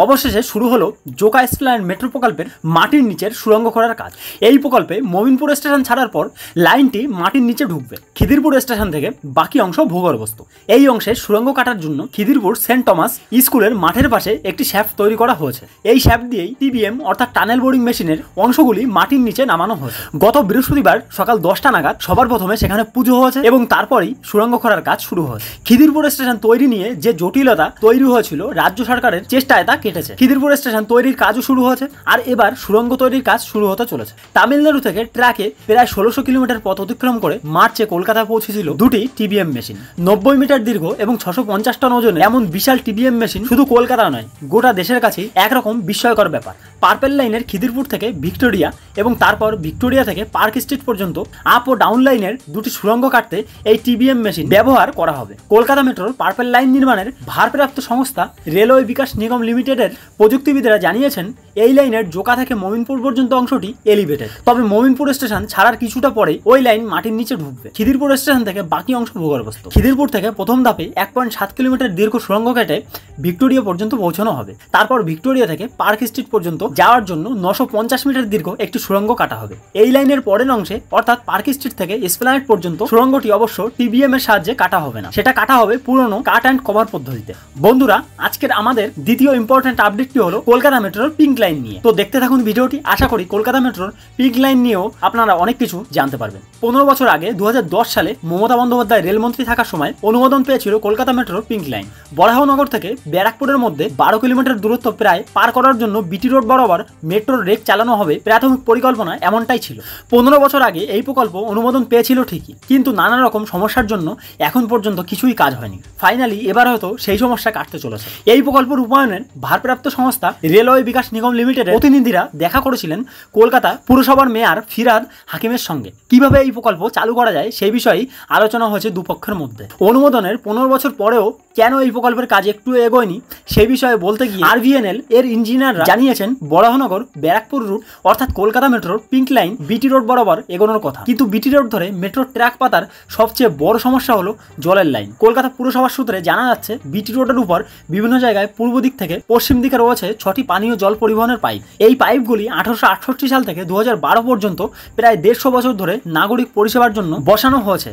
অবশেষে শুরু হলো জোকা এসপ্ল্যানেড মেট্রো প্রকল্পের মাটির নিচের সুড়ঙ্গ করার কাজ। এই প্রকল্পে মমিনপুর স্টেশন ছাড়ার পর লাইনটি মাটির নিচে ঢুকবে। খিদিরপুর স্টেশন থেকে বাকি অংশ ভূগর্ভস্থ। এই অংশে সুড়ঙ্গ কাটার জন্য খিদিরপুর সেন্ট টমাস স্কুলের মাঠের পাশে একটি শ্যাফট তৈরি করা হয়েছে। এই শ্যাফট দিয়েই টিবিএম অর্থাৎ টানেল বোরিং মেশিনের অংশগুলি মাটির নিচে নামানো হয়েছে। গত বৃহস্পতিবার সকাল 10টা নাগাদ সবার প্রথমে সেখানে পুজো হয়েছে এবং তারপরেই সুড়ঙ্গ করার কাজ শুরু হয়েছে। খিদিরপুর স্টেশন তৈরি নিয়ে যে জটিলতা তৈরি হয়েছিল রাজ্য সরকারের চেষ্টায় তা কেটেছে। খিদিরপুর স্টেশন তৈরির কাজও শুরু হয়েছে আর এবার সুড়ঙ্গ তৈরির কাজ শুরু হতে চলেছে। তামিলনাড়ু থেকে ট্রাকে প্রায় 1600 কিলোমিটার পথ অতিক্রম করে মার্চে কলকাতায় পৌঁছেছিল দুটি টিবিএম মেশিন। 90 মিটার দীর্ঘ এবং 650 টন ওজনের এমন বিশাল টিবিএম মেশিন শুধু কলকাতা নয়, গোটা দেশের কাছেই একরকম বিস্ময়কর ব্যাপার। পার্পেল লাইনের খিদিরপুর থেকে ভিক্টোরিয়া এবং তারপর ভিক্টোরিয়া থেকে পার্ক স্ট্রিট পর্যন্ত আপ ও ডাউন লাইনের দুটি সুড়ঙ্গ কাটতে এই টিবিএম মেশিন ব্যবহার করা হবে। কলকাতা মেট্রোর পার্পেল লাইন নির্মাণের ভারপ্রাপ্ত সংস্থা রেলওয়ে বিকাশ নিগম লিমিটেডের প্রযুক্তিবিদরা জানিয়েছেন এই লাইনের জোকা থেকে মমিনপুর পর্যন্ত অংশটি এলিভেটেড। তবে মমিনপুর স্টেশন ছাড়ার কিছুটা পরে ওই লাইন মাটির নিচে ঢুকবে। খিদিরপুর স্টেশন থেকে বাকি অংশ ভূগর্ভস্থ। খিদিরপুর থেকে প্রথম ধাপে 1.7 কিলোমিটার দীর্ঘ সুড়ঙ্গ কেটে ভিক্টোরিয়া পর্যন্ত পৌঁছানো হবে। তারপর ভিক্টোরিয়া থেকে পার্ক স্ট্রিট পর্যন্ত যাওয়ার জন্য 950 মিটার দীর্ঘ একটি সুড়ঙ্গ কাটা হবে। এই লাইনের পরের অংশে অর্থাৎ পার্ক স্ট্রিট থেকে এসপ্ল্যানেড পর্যন্ত সুড়ঙ্গটি অবশ্য টিবিএম এর সাহায্যে কাটা হবে না, সেটা কাটা হবে পুরনো কাট অ্যান্ড কভার পদ্ধতিতে। বন্ধুরা, আজকের আমাদের দ্বিতীয় ইম্পর্টেন্ট আপডেটটি হলো কলকাতা মেট্রোর পিঙ্ক লাইন নিয়ে। তো দেখতে থাকুন ভিডিওটি। আশা করি কলকাতা মেট্রোর পিঙ্ক লাইন নিয়েও আপনারা অনেক কিছু জানতে পারবেন। 15 বছর আগে 2010 সালে মমতা বন্দ্যোপাধ্যায় রেলমন্ত্রী থাকার সময় অনুমোদন পেয়েছিল কলকাতা মেট্রোর পিঙ্ক লাইন। বরাহনগর থেকে ব্যারাকপুরের মধ্যে 12 কিলোমিটার দূরত্ব প্রায় পার করার জন্য বিটি রোড বরাবর মেট্রোর রেক চালানো হবে। প্রাথমিক পরিকল্পনা এমনটাই ছিল। 15 বছর আগে এই প্রকল্প অনুমোদন পেয়েছিল ঠিকই, কিন্তু নানা রকম সমস্যার জন্য এখন পর্যন্ত কিছুই কাজ হয়নি। ফাইনালি এবার হয়তো সেই সমস্যা কাটতে চলেছে। এই প্রকল্প রূপায়ণের ভারপ্রাপ্ত সংস্থা রেলওয়ে বিকাশ নিগম লিমিটেডের প্রতিনিধিরা দেখা করেছিলেন কলকাতা পুরসভার মেয়র ফিরহাদ হাকিমের সঙ্গে। কিভাবে এই প্রকল্প চালু করা যায় সেই বিষয়ে আলোচনা হয়েছে দুপক্ষের মধ্যে। অনুমোদনের 15 বছর পরেও কেন এই প্রকল্পের কাজ একটু এগোয়নি সেই বিষয়ে বলতে গিয়ে আরভিএনএল এর ইঞ্জিনিয়াররা জানিয়েছেন বরাহনগর ব্যারাকপুর রুট অর্থাৎ কলকাতা মেট্রোর পিঙ্ক লাইন বিটি রোড বরাবর এগোনোর কথা, কিন্তু বিটি রোড ধরে মেট্রোর ট্র্যাক পাতার সবচেয়ে বড় সমস্যা হলো জলের লাইন। কলকাতা পুরসভার সূত্রে জানা যাচ্ছে বিটি রোডের উপর বিভিন্ন জায়গায় পূর্ব দিক থেকে পশ্চিম দিকে রয়েছে 6টি পানীয় জল পরিবহনের পাইপ। এই পাইপগুলি 1868 সাল থেকে 2012 পর্যন্ত প্রায় 150 বছর ধরে নাগরিক পরিষেবার জন্য বসানো হয়েছে।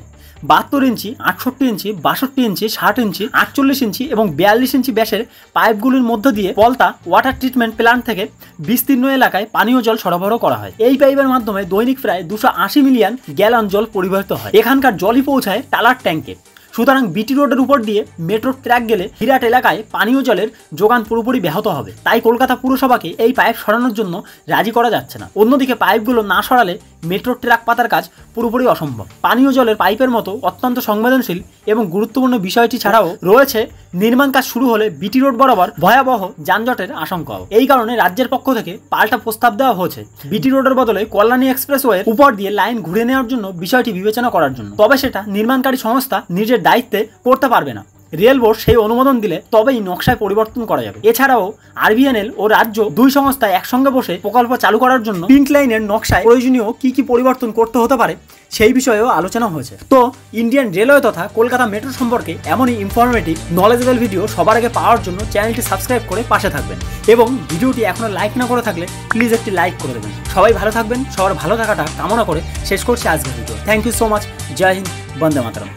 72 ইঞ্চি, 68 ইঞ্চি, 62 ইঞ্চি, 60 ইঞ্চি, 48 ইঞ্চি এবং 42 ইঞ্চি ব্যাসের পাইপগুলির মধ্য দিয়ে পলতা ওয়াটার ট্রিটমেন্ট প্ল্যান্ট থেকে বিস্তীর্ণ এলাকায় পানীয় জল সরবরাহ করা হয়। এই পাইপের মাধ্যমে দৈনিক প্রায় 280 মিলিয়ন গ্যালন জল পরিবাহিত হয়। এখানকার জলই পৌঁছায় টালার ট্যাঙ্কে। সুতরাং বিটি রোডের উপর দিয়ে মেট্রোর ট্র্যাক গেলে বিরাট এলাকায় পানীয় জলের যোগান পুরোপুরি ব্যাহত হবে। তাই কলকাতা পুরসভাকে এই পাইপ সরানোর জন্য রাজি করা যাচ্ছে না। অন্যদিকে পাইপগুলো না সরালে মেট্রোর ট্র্যাক পাতার কাজ পুরোপুরি অসম্ভব। পানীয় জলের পাইপের মতো অত্যন্ত সংবেদনশীল এবং গুরুত্বপূর্ণ বিষয়টি ছাড়াও রয়েছে নির্মাণ কাজ শুরু হলে বিটি রোড বরাবর ভয়াবহ যানজটের আশঙ্কাও। এই কারণে রাজ্যের পক্ষ থেকে পাল্টা প্রস্তাব দেওয়া হয়েছে বিটি রোডের বদলে কল্যাণী এক্সপ্রেসওয়ের উপর দিয়ে লাইন ঘুরে নেওয়ার জন্য বিষয়টি বিবেচনা করার জন্য। তবে সেটা নির্মাণকারী সংস্থা নিজের দায়িত্বে করতে পারবে না। রেল বোর্ড সেই অনুমোদন দিলে তবেই নকশায় পরিবর্তন করা যাবে। এছাড়াও আরভিএনএল ও রাজ্য দুই সংস্থা একসঙ্গে বসে প্রকল্প চালু করার জন্য পিঙ্ক লাইনের নকশায় প্রয়োজনীয় কি পরিবর্তন করতে হতে পারে সেই বিষয়েও আলোচনা হয়েছে। তো ইন্ডিয়ান রেলওয়ে তথা কলকাতা মেট্রো সম্পর্কে এমনই ইনফরমেটিভ নলেজেবল ভিডিও সবার আগে পাওয়ার জন্য চ্যানেলটি সাবস্ক্রাইব করে পাশে থাকবেন এবং ভিডিওটি এখনো লাইক না করে থাকলে প্লিজ একটি লাইক করে দেবেন। সবাই ভালো থাকবেন। সবার ভালো থাকাটা কামনা করে শেষ করছি আজকের video. Thank you so much. জয় হিন্দ, বন্দে মাতরম।